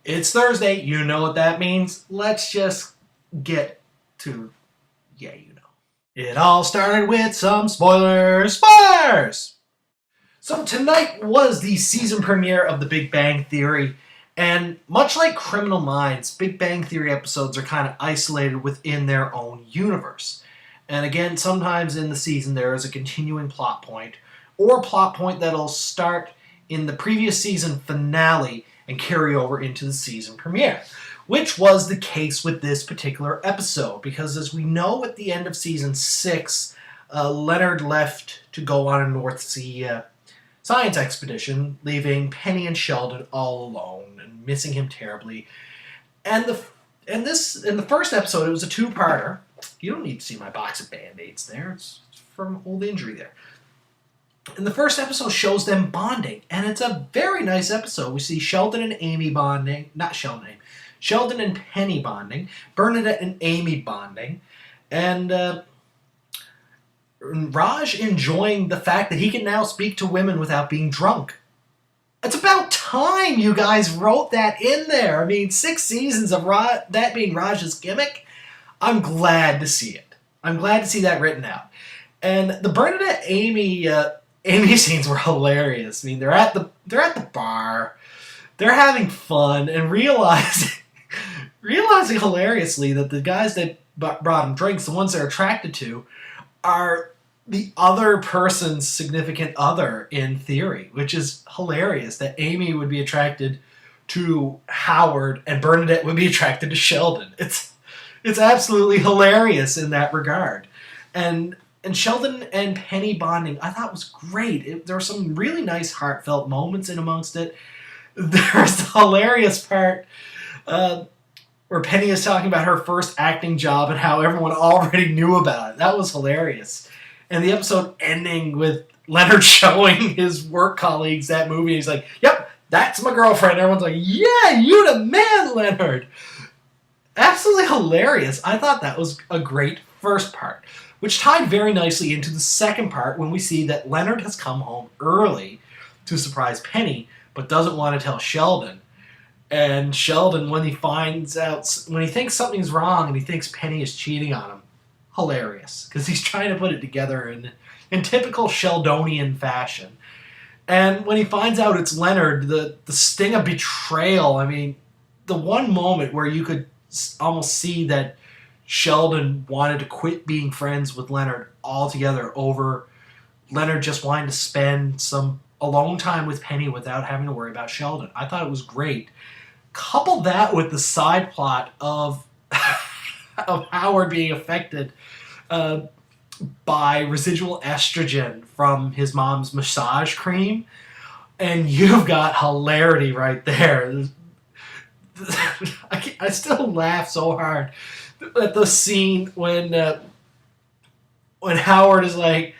It's Thursday. You know what that means. Let's just get to, yeah, you know. It all started with some spoilers. Spoilers! So tonight was the season premiere of The Big Bang Theory. And much like Criminal Minds, Big Bang Theory episodes are kind of isolated within their own universe. And again, sometimes in the season there is a continuing plot point, or a plot point that'll start in the previous season finale and carry over into the season premiere, which was the case with this particular episode, because as we know at the end of season 6, Leonard left to go on a North Sea science expedition, leaving Penny and Sheldon all alone and missing him terribly. And in the first episode, it was a two-parter. You don't need to see my box of Band-Aids there. It's from old injury there. And the first episode shows them bonding, and it's a very nice episode. We see Sheldon and Amy bonding, Sheldon and Penny bonding, Bernadette and Amy bonding, and Raj enjoying the fact that he can now speak to women without being drunk. It's about time you guys wrote that in there. I mean, 6 seasons of that being Raj's gimmick. I'm glad to see it. I'm glad to see that written out. And the Bernadette Amy scenes were hilarious. I mean, they're at the bar, they're having fun, and realizing hilariously that the guys that brought them drinks, the ones they're attracted to, are the other person's significant other in theory, which is hilarious. That Amy would be attracted to Howard and Bernadette would be attracted to Sheldon. It's absolutely hilarious in that regard, and Sheldon and Penny bonding, I thought was great. There were some really nice heartfelt moments in amongst it. There's the hilarious part where Penny is talking about her first acting job and how everyone already knew about it. That was hilarious. And the episode ending with Leonard showing his work colleagues that movie. He's like, yep, that's my girlfriend. Everyone's like, yeah, you the man, Leonard. Absolutely hilarious. I thought that was a great first part, which tied very nicely into the second part when we see that Leonard has come home early to surprise Penny, but doesn't want to tell Sheldon. And Sheldon, when he thinks something's wrong and he thinks Penny is cheating on him, hilarious, because he's trying to put it together in typical Sheldonian fashion. And when he finds out it's Leonard, the sting of betrayal, I mean, the one moment where you could almost see that Sheldon wanted to quit being friends with Leonard altogether over Leonard just wanting to spend some alone time with Penny without having to worry about Sheldon. I thought it was great. Couple that with the side plot of Howard being affected by residual estrogen from his mom's massage cream, and you've got hilarity right there. I still laugh so hard at the scene when Howard is like,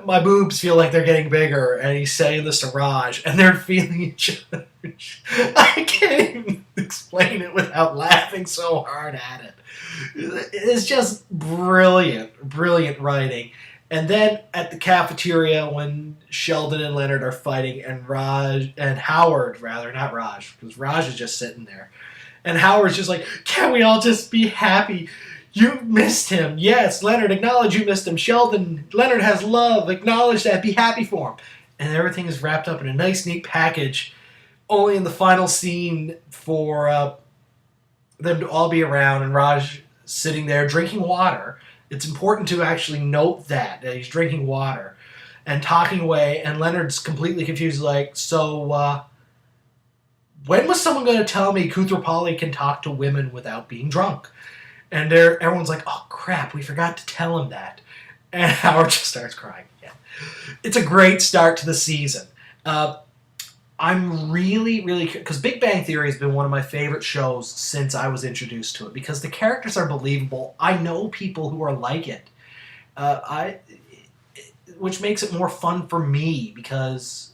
my boobs feel like they're getting bigger, and he's saying this to Raj, and they're feeling each other. I can't even explain it without laughing so hard at it. It's just brilliant writing. And then at the cafeteria when Sheldon and Leonard are fighting, and Howard, not Raj, because Raj is just sitting there, and Howard's just like, can't we all just be happy? You missed him. Yes, Leonard, acknowledge you missed him. Sheldon, Leonard has love. Acknowledge that. Be happy for him. And everything is wrapped up in a nice, neat package. Only in the final scene for them to all be around and Raj sitting there drinking water. It's important to actually note that he's drinking water and talking away. And Leonard's completely confused, like, so when was someone going to tell me Koothrappali can talk to women without being drunk? And everyone's like, oh, crap, we forgot to tell him that. And Howard just starts crying again. It's a great start to the season. I'm really, because Big Bang Theory has been one of my favorite shows since I was introduced to it, because the characters are believable. I know people who are like it. Which makes it more fun for me, because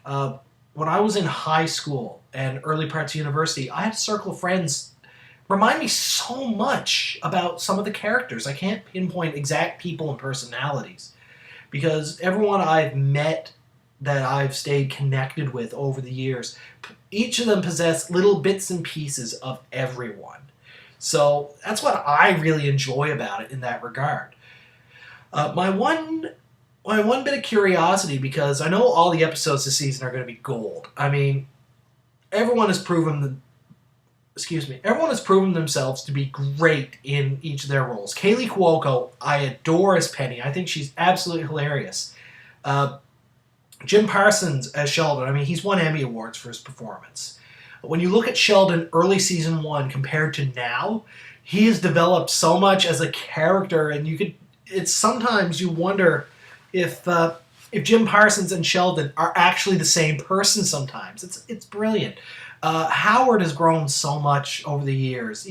when I was in high school and early parts of university, I had a circle of friends remind me so much about some of the characters. I can't pinpoint exact people and personalities, because everyone I've met that I've stayed connected with over the years, each of them possess little bits and pieces of everyone. So that's what I really enjoy about it in that regard. My one bit of curiosity, because I know all the episodes this season are going to be gold. I mean, everyone has proven the everyone has proven themselves to be great in each of their roles. Kaylee Cuoco, I adore as Penny. I think she's absolutely hilarious. Uh, Jim Parsons as Sheldon, I mean, he's won Emmy Awards for his performance. When you look at Sheldon early season one compared to now, he has developed so much as a character, and it's sometimes you wonder if Jim Parsons and Sheldon are actually the same person sometimes. It's brilliant. Howard has grown so much over the years.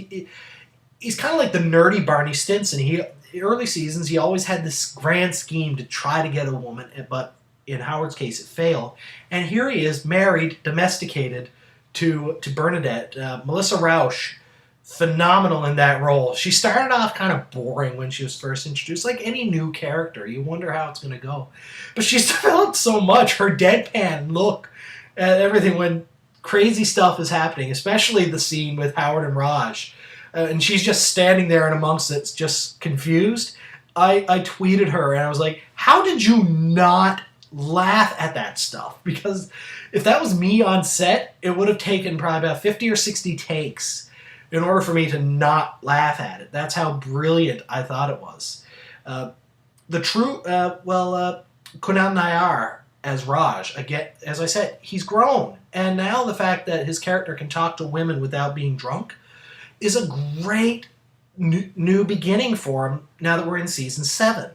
He's kind of like the nerdy Barney Stinson. Early seasons, he always had this grand scheme to try to get a woman, but in Howard's case, it failed. And here he is, married, domesticated to Bernadette. Melissa Rauch, phenomenal in that role. She started off kind of boring when she was first introduced, like any new character. You wonder how it's going to go. But she's developed so much. Her deadpan look at everything when crazy stuff is happening, especially the scene with Howard and Raj. And she's just standing there and amongst it, just confused. I tweeted her and I was like, how did you not laugh at that stuff? Because if that was me on set, it would have taken probably about 50 or 60 takes in order for me to not laugh at it. That's how brilliant I thought it was. Kunal Nair as Raj, again, as I said, he's grown. And now the fact that his character can talk to women without being drunk is a great new beginning for him now that we're in season 7.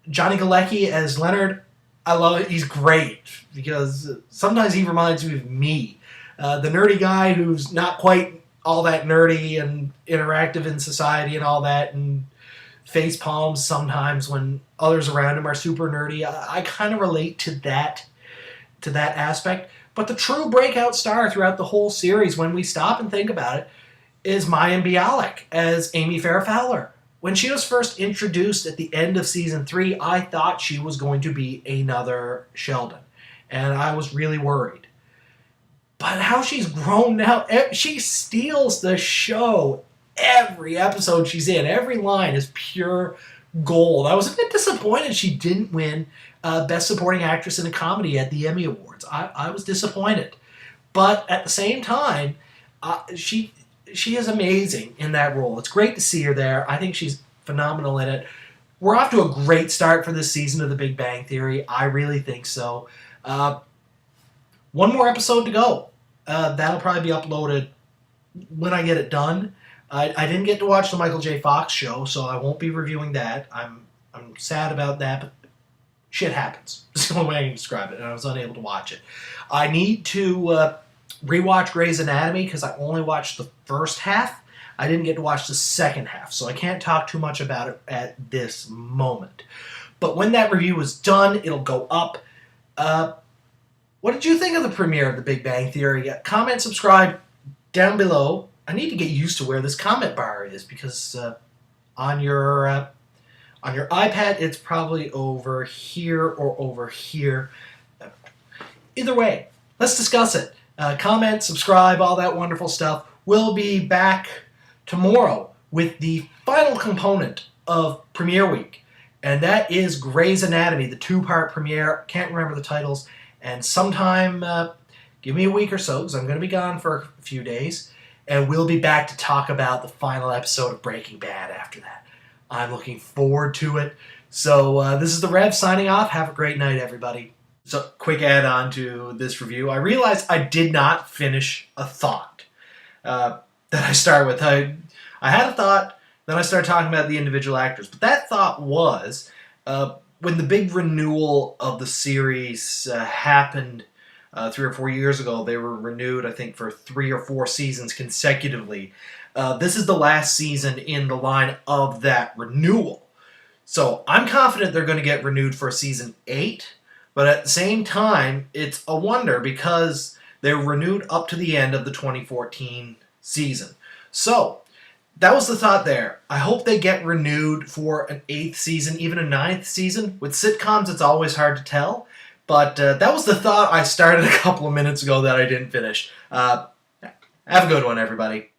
Johnny Galecki as Leonard, I love it. He's great because sometimes he reminds me of me. The nerdy guy who's not quite all that nerdy and interactive in society and all that, and face palms sometimes when others around him are super nerdy. I kind of relate to that aspect. But the true breakout star throughout the whole series, when we stop and think about it, is Mayim Bialik as Amy Farrah Fowler. When she was first introduced at the end of season 3, I thought she was going to be another Sheldon. And I was really worried. But how she's grown now, she steals the show. Every episode she's in, every line is pure gold. I was a bit disappointed she didn't win Best Supporting Actress in a Comedy at the Emmy Awards. I was disappointed. But at the same time, she is amazing in that role. It's great to see her there. I think she's phenomenal in it. We're off to a great start for this season of The Big Bang Theory. I really think so. One more episode to go. That'll probably be uploaded when I get it done. I didn't get to watch the Michael J. Fox show, so I won't be reviewing that. I'm sad about that, but shit happens. It's the only way I can describe it, and I was unable to watch it. I need to rewatch Grey's Anatomy because I only watched the first half. I didn't get to watch the second half, so I can't talk too much about it at this moment. But when that review is done, it'll go up. What did you think of the premiere of The Big Bang Theory? Comment, subscribe down below. I need to get used to where this comment bar is because on your iPad it's probably over here or over here. Either way, let's discuss it. Comment, subscribe, all that wonderful stuff. We'll be back tomorrow with the final component of premiere week, and that is Grey's Anatomy, the 2-part premiere. Can't remember the titles. And sometime, give me a week or so, because I'm going to be gone for a few days, and we'll be back to talk about the final episode of Breaking Bad after that. I'm looking forward to it. So this is the Rev signing off. Have a great night, everybody. So, quick add-on to this review. I realized I did not finish a thought that I started with. I had a thought, then I started talking about the individual actors. But that thought was, when the big renewal of the series happened 3 or 4 years ago, they were renewed, I think, for 3 or 4 seasons consecutively. This is the last season in the line of that renewal. So I'm confident they're going to get renewed for season 8. But at the same time, it's a wonder because they were renewed up to the end of the 2014 season. So that was the thought there. I hope they get renewed for an 8th season, even a 9th season. With sitcoms, it's always hard to tell. But that was the thought I started a couple of minutes ago that I didn't finish. Have a good one, everybody.